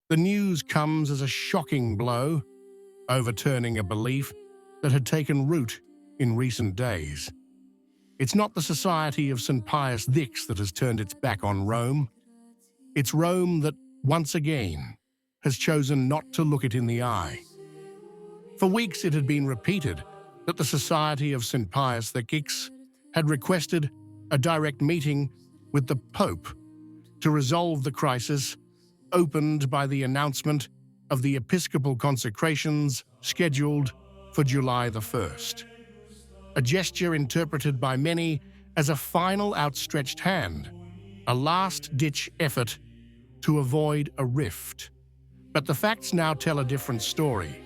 The news comes as a shocking blow, overturning a belief that had taken root in recent days. It's not the Society of St. Pius X that has turned its back on Rome. It's Rome that, once again, has chosen not to look it in the eye. For weeks it had been repeated that the Society of St. Pius X had requested a direct meeting with the Pope to resolve the crisis opened by the announcement of the episcopal consecrations scheduled for July the 1st. A gesture interpreted by many as a final outstretched hand, a last-ditch effort to avoid a rift. But the facts now tell a different story.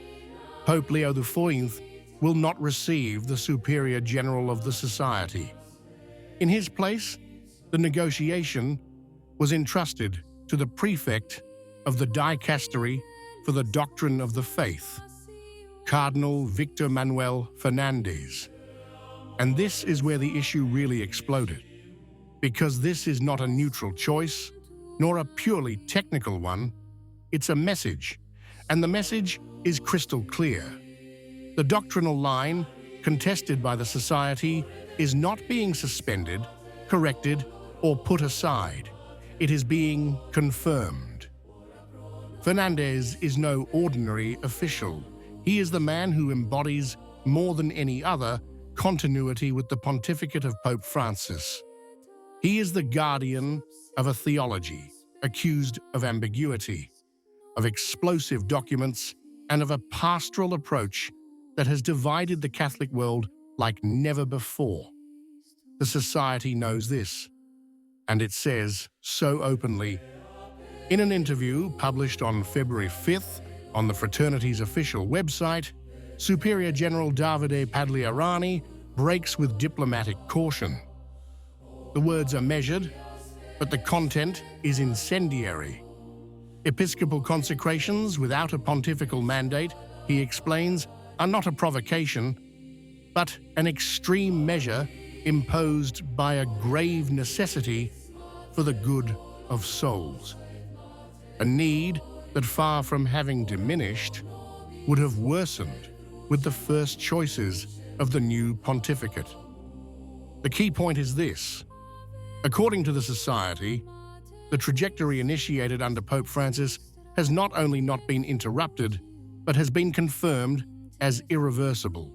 Pope Leo XIV will not receive the Superior General of the Society. In his place, the negotiation was entrusted to the prefect of the Dicastery for the Doctrine of the Faith, Cardinal Victor Manuel Fernández. And this is where the issue really exploded, because this is not a neutral choice, nor a purely technical one. It's a message, and the message is crystal clear. The doctrinal line contested by the Society is not being suspended, corrected, or put aside. It is being confirmed. Fernández is no ordinary official. He is the man who embodies, more than any other, continuity with the pontificate of Pope Francis. He is the guardian of a theology accused of ambiguity, of explosive documents, and of a pastoral approach that has divided the Catholic world like never before. The Society knows this, and it says so openly. In an interview published on February 5th on the Fraternity's official website, Superior General Davide Pagliarani breaks with diplomatic caution. The words are measured, but the content is incendiary. Episcopal consecrations without a pontifical mandate, he explains, are not a provocation, but an extreme measure imposed by a grave necessity for the good of souls. A need that, far from having diminished, would have worsened with the first choices of the new pontificate. The key point is this. According to the Society, the trajectory initiated under Pope Francis has not only not been interrupted, but has been confirmed as irreversible.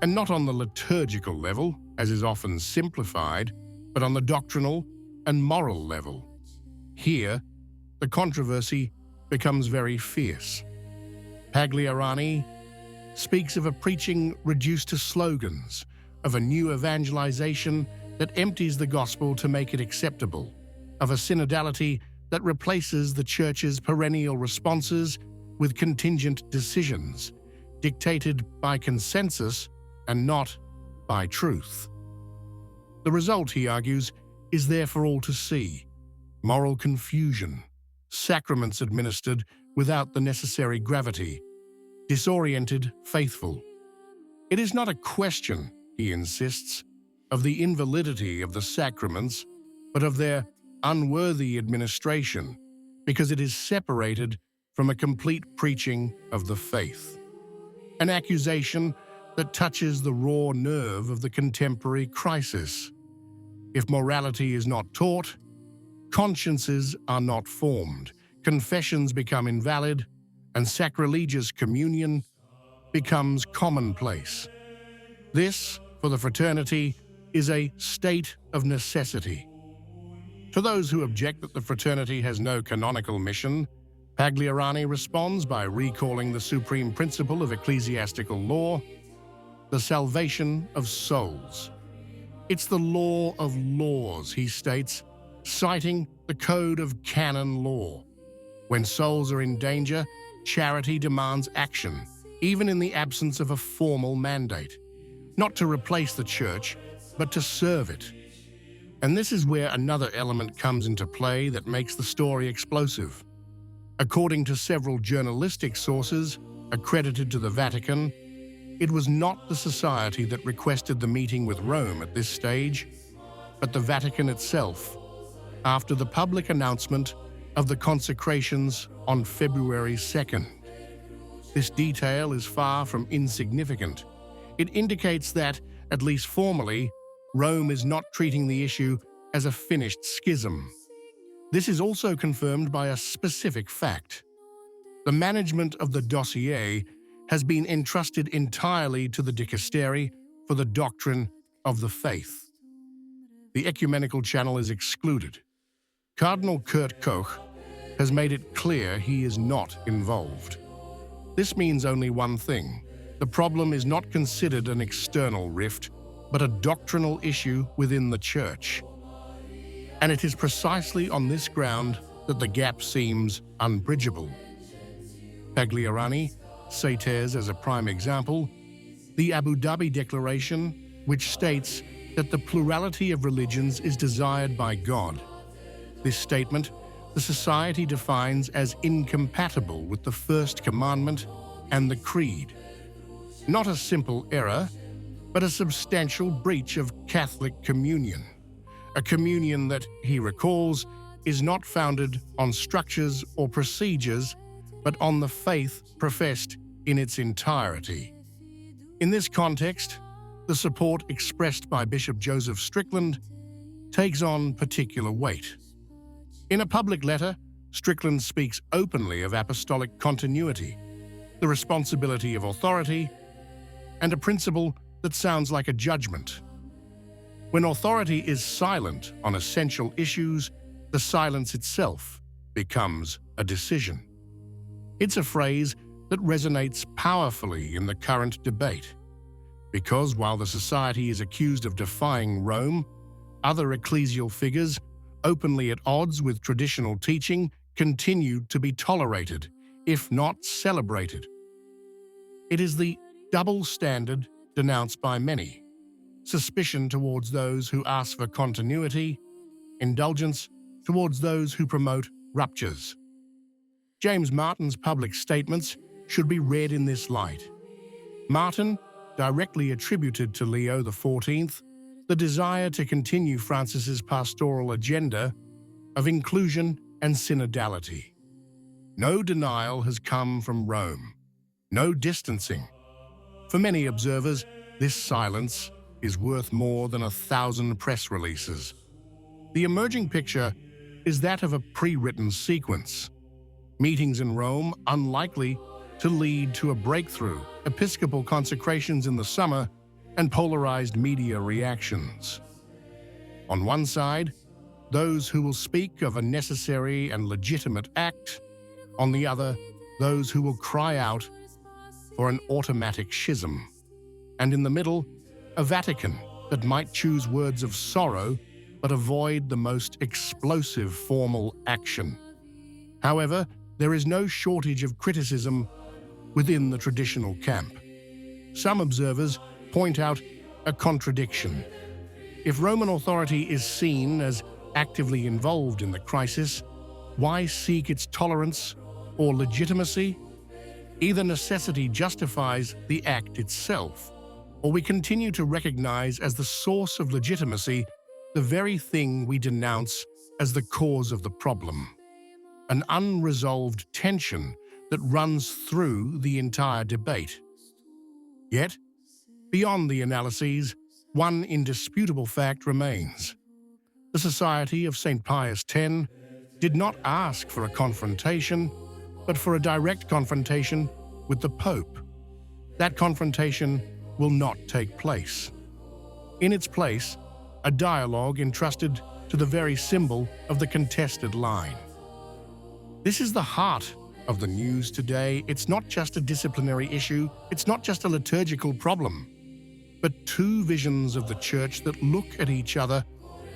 And not on the liturgical level, as is often simplified, but on the doctrinal and moral level. Here, the controversy becomes very fierce. Pagliarani speaks of a preaching reduced to slogans, of a new evangelization that empties the gospel to make it acceptable, of a synodality that replaces the Church's perennial responses with contingent decisions, dictated by consensus and not by truth. The result, he argues, is there for all to see: moral confusion, sacraments administered without the necessary gravity, disoriented faithful. It is not a question, he insists, of the invalidity of the sacraments, but of their unworthy administration, because it is separated from a complete preaching of the faith. An accusation that touches the raw nerve of the contemporary crisis. If morality is not taught, consciences are not formed, confessions become invalid, and sacrilegious communion becomes commonplace. This, for the Fraternity, is a state of necessity. To those who object that the Fraternity has no canonical mission, Pagliarani responds by recalling the supreme principle of ecclesiastical law, the salvation of souls. It's the law of laws, he states, citing the code of canon law. When souls are in danger, charity demands action, even in the absence of a formal mandate, not to replace the Church, but to serve it. And this is where another element comes into play that makes the story explosive. According to several journalistic sources accredited to the Vatican, it was not the Society that requested the meeting with Rome at this stage, but the Vatican itself, after the public announcement of the consecrations on February 2nd. This detail is far from insignificant. It indicates that, at least formally, Rome is not treating the issue as a finished schism. This is also confirmed by a specific fact. The management of the dossier has been entrusted entirely to the dicastery for the doctrine of the faith. The ecumenical channel is excluded. Cardinal Kurt Koch has made it clear he is not involved. This means only one thing. The problem is not considered an external rift, but a doctrinal issue within the Church. And it is precisely on this ground that the gap seems unbridgeable. Pagliarani cites as a prime example the Abu Dhabi Declaration, which states that the plurality of religions is desired by God. This statement, the Society defines as incompatible with the First Commandment and the Creed. Not a simple error, but a substantial breach of Catholic communion. A communion that, he recalls, is not founded on structures or procedures, but on the faith professed in its entirety. In this context, the support expressed by Bishop Joseph Strickland takes on particular weight. In a public letter, Strickland speaks openly of apostolic continuity, the responsibility of authority, and a principle that sounds like a judgment. When authority is silent on essential issues, the silence itself becomes a decision. It's a phrase that resonates powerfully in the current debate, because while the Society is accused of defying Rome, other ecclesial figures, openly at odds with traditional teaching, continue to be tolerated, if not celebrated. It is the double standard denounced by many: suspicion towards those who ask for continuity, indulgence towards those who promote ruptures. James Martin's public statements should be read in this light. Martin directly attributed to Leo XIV the desire to continue Francis's pastoral agenda of inclusion and synodality. No denial has come from Rome, no distancing. For many observers, this silence is worth more than 1,000 press releases. The emerging picture is that of a pre-written sequence. Meetings in Rome unlikely to lead to a breakthrough, episcopal consecrations in the summer, and polarized media reactions. On one side, those who will speak of a necessary and legitimate act. On the other, those who will cry out for an automatic schism. And in the middle, a Vatican that might choose words of sorrow but avoid the most explosive formal action. However, there is no shortage of criticism within the traditional camp. Some observers point out a contradiction. If Roman authority is seen as actively involved in the crisis, why seek its tolerance or legitimacy? Either necessity justifies the act itself, or we continue to recognize as the source of legitimacy the very thing we denounce as the cause of the problem. An unresolved tension that runs through the entire debate. Yet, beyond the analyses, one indisputable fact remains. The Society of St. Pius X did not ask for a confrontation, but for a direct confrontation with the Pope. That confrontation will not take place. In its place, a dialogue entrusted to the very symbol of the contested line. This is the heart of the news today. It's not just a disciplinary issue, it's not just a liturgical problem, but two visions of the Church that look at each other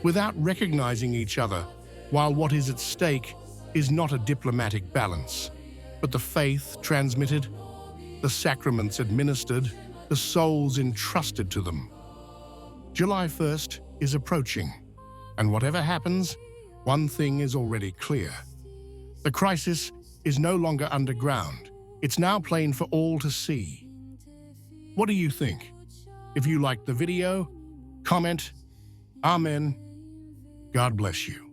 without recognizing each other, while what is at stake is not a diplomatic balance, but the faith transmitted, the sacraments administered, the souls entrusted to them. July 1st is approaching, and whatever happens, one thing is already clear. The crisis is no longer underground. It's now plain for all to see. What do you think? If you liked the video, comment. Amen. God bless you.